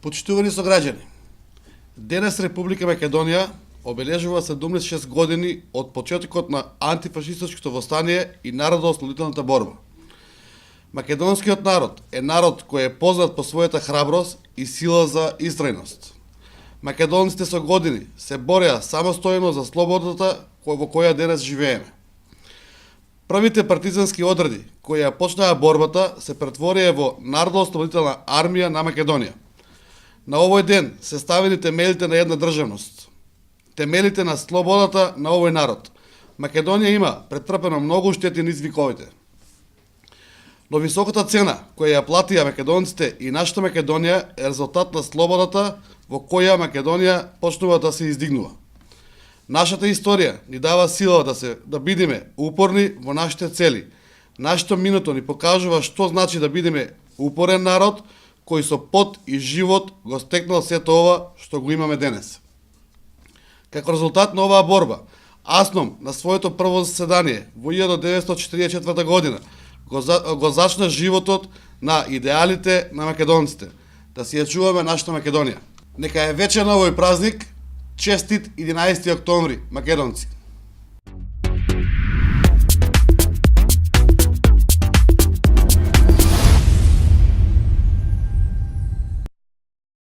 Почитувани сограѓани, денес Република Македонија обележува 76 години од почетокот на антифашистичкото востание и народоослободителната борба. Македонскиот народ е народ кој е познат по својата храброст и сила за истрајност. Македонците со години се бореа самостојно за слободата во која денес живееме. Првите партизански одреди кои ја почнаа борбата се претворија во Народоослободителна армија на Македонија. На овој ден се ставени темелите на една државност, темелите на слободата на овој народ. Македонија има претрпено многу штети низ вековите. Но високата цена која ја платија македонците и нашата Македонија е резултат на слободата во која Македонија почнува да се издигнува. Нашата историја ни дава сила да бидеме упорни во нашите цели. Нашето минуто ни покажува што значи да бидеме упорен народ кој со пот и живот го стекнал сето ова што го имаме денес. Како резултат на оваа борба, АСНОМ на своето прво заседание во 1944 година го зачна животот на идеалите на македонците, да си ја чуваме нашата Македонија. Нека е вечер на овој празник, честит 11 октомври, македонци!